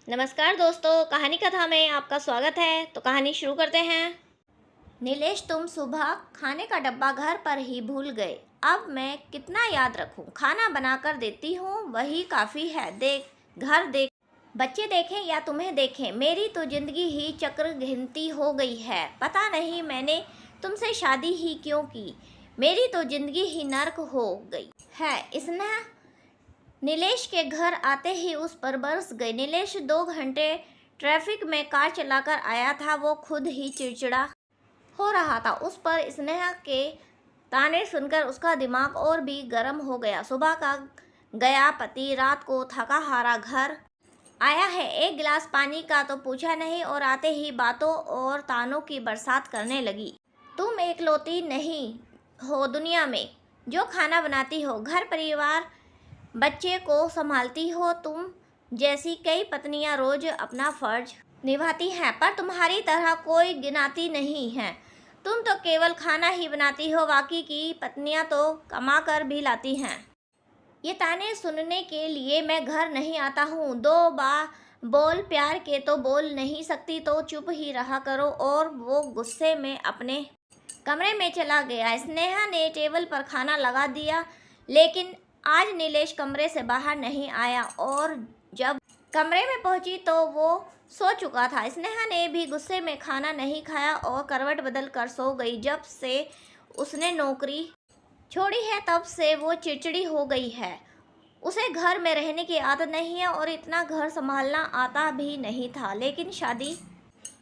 नमस्कार दोस्तों, कहानी कथा में आपका स्वागत है। तो कहानी शुरू करते हैं। नीलेश, तुम सुबह खाने का डब्बा घर पर ही भूल गए। अब मैं कितना याद रखूं? खाना बनाकर देती हूँ, वही काफ़ी है। घर देख, बच्चे देखें या तुम्हें देखें, मेरी तो जिंदगी ही चक्र गिनती हो गई है। पता नहीं मैंने तुमसे शादी ही क्यों की, मेरी तो जिंदगी ही नर्क हो गई है। इसने नीलेश के घर आते ही उस पर बरस गए। नीलेश 2 घंटे ट्रैफिक में कार चलाकर आया था। वो खुद ही चिड़चिड़ा हो रहा था। उस पर स्नेहा के ताने सुनकर उसका दिमाग और भी गर्म हो गया। सुबह का गया पति रात को थका हारा घर आया है, एक गिलास पानी का तो पूछा नहीं और आते ही बातों और तानों की बरसात करने लगी। तुम एकलौती नहीं हो दुनिया में जो खाना बनाती हो, घर परिवार बच्चे को संभालती हो। तुम जैसी कई पत्नियां रोज अपना फर्ज निभाती हैं, पर तुम्हारी तरह कोई गिनाती नहीं है। तुम तो केवल खाना ही बनाती हो, बाकी की पत्नियां तो कमा कर भी लाती हैं। ये ताने सुनने के लिए मैं घर नहीं आता हूँ। बोल प्यार के तो बोल नहीं सकती तो चुप ही रहा करो। और वो गुस्से में अपने कमरे में चला गया। स्नेहा ने टेबल पर खाना लगा दिया, लेकिन आज नीलेश कमरे से बाहर नहीं आया और जब कमरे में पहुंची तो वो सो चुका था। स्नेहा ने भी गुस्से में खाना नहीं खाया और करवट बदल कर सो गई। जब से उसने नौकरी छोड़ी है तब से वो चिड़चिड़ी हो गई है। उसे घर में रहने की आदत नहीं है और इतना घर संभालना आता भी नहीं था। लेकिन शादी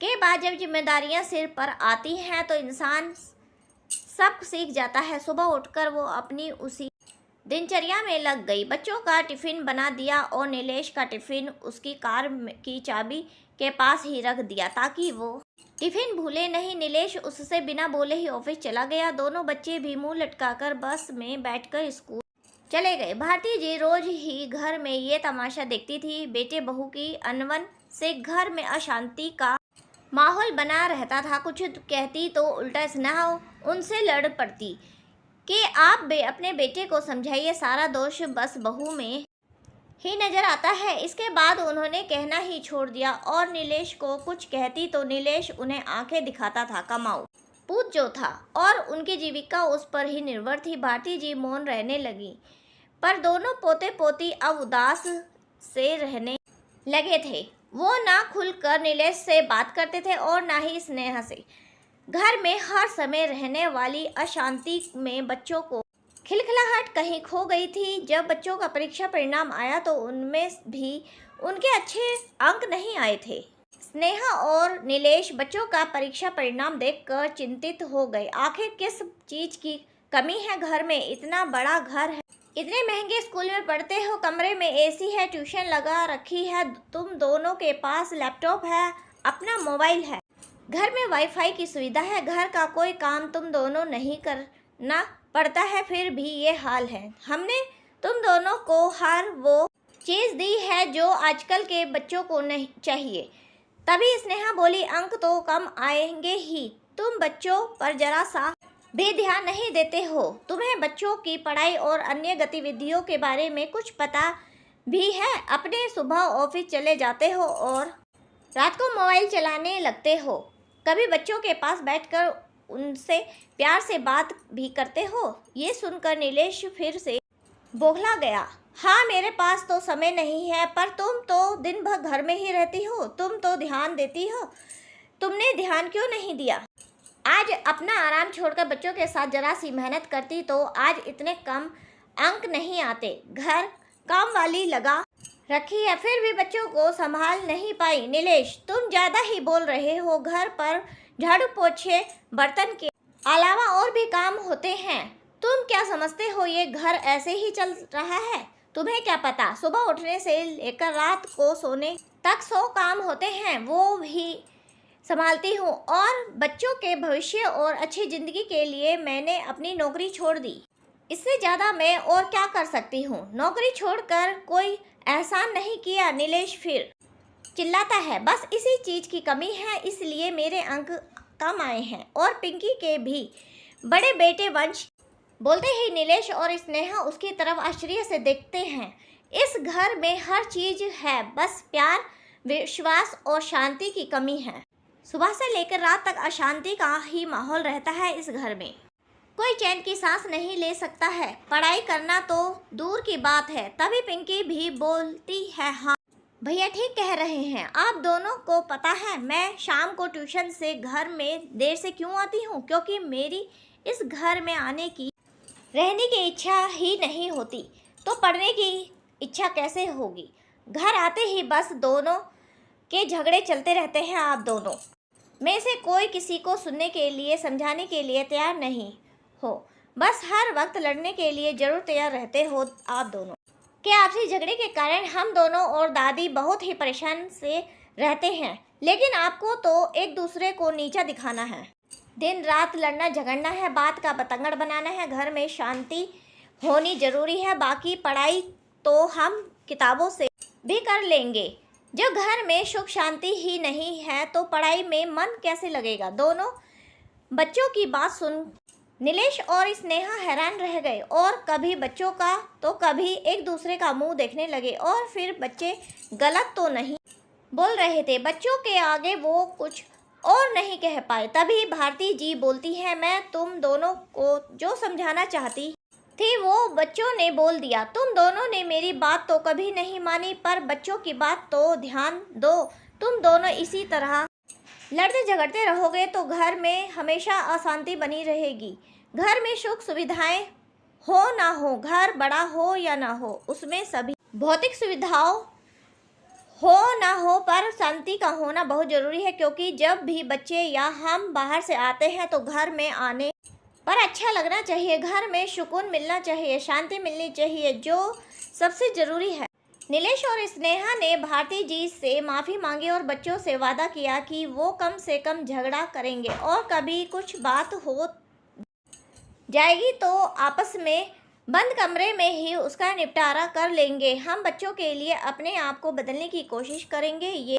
के बाद जब जिम्मेदारियां सिर पर आती हैं तो इंसान सब सीख जाता है। सुबह उठकर वो अपनी उसी दिनचर्या में लग गई। बच्चों का टिफिन बना दिया और नीलेश का टिफिन उसकी कार की चाबी के पास ही रख दिया ताकि वो टिफिन भूले नहीं। नीलेश उससे बिना बोले ही ऑफिस चला गया। दोनों बच्चे भी मुंह लटकाकर बस में बैठकर स्कूल चले गए। भारती जी रोज ही घर में ये तमाशा देखती थी। बेटे बहू की अनबन से घर में अशांति का माहौल बना रहता था। कुछ कहती तो उल्टा स्नेहा उनसे लड़ पड़ती कि आप अपने बेटे को समझाइए, सारा दोष बस बहू में ही नजर आता है। इसके बाद उन्होंने कहना ही छोड़ दिया और नीलेश को कुछ कहती तो नीलेश उन्हें आंखें दिखाता था। कमाऊ पूत जो था और उनकी जीविका उस पर ही निर्भर थी। भारती जी मौन रहने लगी, पर दोनों पोते पोती अब उदास से रहने लगे थे। वो ना खुलकर नीलेश से बात करते थे और ना ही स्नेहा से। घर में हर समय रहने वाली अशांति में बच्चों को खिलखिलाहट कहीं खो गई थी। जब बच्चों का परीक्षा परिणाम आया तो उनमें भी उनके अच्छे अंक नहीं आए थे। स्नेहा और नीलेश बच्चों का परीक्षा परिणाम देखकर चिंतित हो गए। आखिर किस चीज की कमी है घर में? इतना बड़ा घर है, इतने महंगे स्कूल में पढ़ते हो, कमरे में एसी है, ट्यूशन लगा रखी है, तुम दोनों के पास लैपटॉप है, अपना मोबाइल है, घर में वाईफाई की सुविधा है, घर का कोई काम तुम दोनों नहीं करना पड़ता है, फिर भी ये हाल है। हमने तुम दोनों को हर वो चीज़ दी है जो आजकल के बच्चों को नहीं चाहिए। तभी स्नेहा बोली, अंक तो कम आएंगे ही, तुम बच्चों पर जरा सा भी ध्यान नहीं देते हो। तुम्हें बच्चों की पढ़ाई और अन्य गतिविधियों के बारे में कुछ पता भी है? अपने सुबह ऑफिस चले जाते हो और रात को मोबाइल चलाने लगते हो। कभी बच्चों के पास बैठकर उनसे प्यार से बात भी करते हो? ये सुनकर नीलेश फिर से बौखला गया। हाँ, मेरे पास तो समय नहीं है, पर तुम तो दिन भर घर में ही रहती हो, तुम तो ध्यान देती हो, तुमने ध्यान क्यों नहीं दिया? आज अपना आराम छोड़कर बच्चों के साथ जरा सी मेहनत करती तो आज इतने कम अंक नहीं आते। घर काम वाली लगा रखी है, फिर भी बच्चों को संभाल नहीं पाई। नीलेश, तुम ज़्यादा ही बोल रहे हो। घर पर झाड़ू पोछे बर्तन के अलावा और भी काम होते हैं। तुम क्या समझते हो ये घर ऐसे ही चल रहा है? तुम्हें क्या पता, सुबह उठने से लेकर रात को सोने तक 100 काम होते हैं, वो भी संभालती हूँ। और बच्चों के भविष्य और अच्छी ज़िंदगी के लिए मैंने अपनी नौकरी छोड़ दी। इससे ज़्यादा मैं और क्या कर सकती हूँ? नौकरी छोड़कर कोई एहसान नहीं किया। नीलेश फिर चिल्लाता है, बस इसी चीज़ की कमी है, इसलिए मेरे अंक कम आए हैं और पिंकी के भी। बड़े बेटे वंश बोलते ही नीलेश और स्नेहा उसकी तरफ आश्चर्य से देखते हैं। इस घर में हर चीज़ है, बस प्यार विश्वास और शांति की कमी है। सुबह से लेकर रात तक अशांति का ही माहौल रहता है इस घर में। कोई चैन की सांस नहीं ले सकता है। पढ़ाई करना तो दूर की बात है। तभी पिंकी भी बोलती है, हाँ भैया ठीक कह रहे हैं। आप दोनों को पता है मैं शाम को ट्यूशन से घर में देर से क्यों आती हूँ? क्योंकि मेरी इस घर में आने की रहने की इच्छा ही नहीं होती, तो पढ़ने की इच्छा कैसे होगी? घर आते ही बस दोनों के झगड़े चलते रहते हैं। आप दोनों में से कोई किसी को सुनने के लिए, समझाने के लिए तैयार नहीं हो। बस हर वक्त लड़ने के लिए जरूर तैयार रहते हो आप दोनों। कि आपसी झगड़े के कारण हम दोनों और दादी बहुत ही परेशान से रहते हैं, लेकिन आपको तो एक दूसरे को नीचा दिखाना है। दिन रात लड़ना झगड़ना है, बात का बतंगड़ बनाना है। घर में शांति होनी जरूरी है। बाकी पढ़ाई तो हम किताबों से भी कर लेंगे। जब घर में सुख शांति ही नहीं है तो पढ़ाई में मन कैसे लगेगा? दोनों बच्चों की बात सुन नीलेश और स्नेहा हैरान रह गए और कभी बच्चों का तो कभी एक दूसरे का मुंह देखने लगे। और फिर बच्चे गलत तो नहीं बोल रहे थे? बच्चों के आगे वो कुछ और नहीं कह पाए। तभी भारती जी बोलती है, मैं तुम दोनों को जो समझाना चाहती थी वो बच्चों ने बोल दिया। तुम दोनों ने मेरी बात तो कभी नहीं मानी, पर बच्चों की बात तो ध्यान दो। तुम दोनों इसी तरह लड़ते झगड़ते रहोगे तो घर में हमेशा अशांति बनी रहेगी। घर में सुख सुविधाएं हो ना हो, घर बड़ा हो या ना हो, उसमें सभी भौतिक सुविधाओं हो ना हो, पर शांति का होना बहुत ज़रूरी है। क्योंकि जब भी बच्चे या हम बाहर से आते हैं तो घर में आने पर अच्छा लगना चाहिए, घर में सुकून मिलना चाहिए, शांति मिलनी चाहिए, जो सबसे ज़रूरी है। नीलेश और स्नेहा ने भारती जी से माफ़ी मांगी और बच्चों से वादा किया कि वो कम से कम झगड़ा करेंगे और कभी कुछ बात हो जाएगी तो आपस में बंद कमरे में ही उसका निपटारा कर लेंगे। हम बच्चों के लिए अपने आप को बदलने की कोशिश करेंगे। ये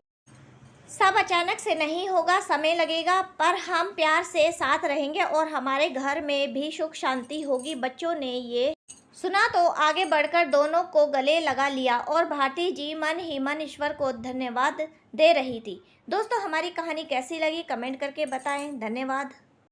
सब अचानक से नहीं होगा, समय लगेगा, पर हम प्यार से साथ रहेंगे और हमारे घर में भी सुख शांति होगी। बच्चों ने ये सुना तो आगे बढ़कर दोनों को गले लगा लिया और भारती जी मन ही मन ईश्वर को धन्यवाद दे रही थी। दोस्तों, हमारी कहानी कैसी लगी कमेंट करके बताएं। धन्यवाद।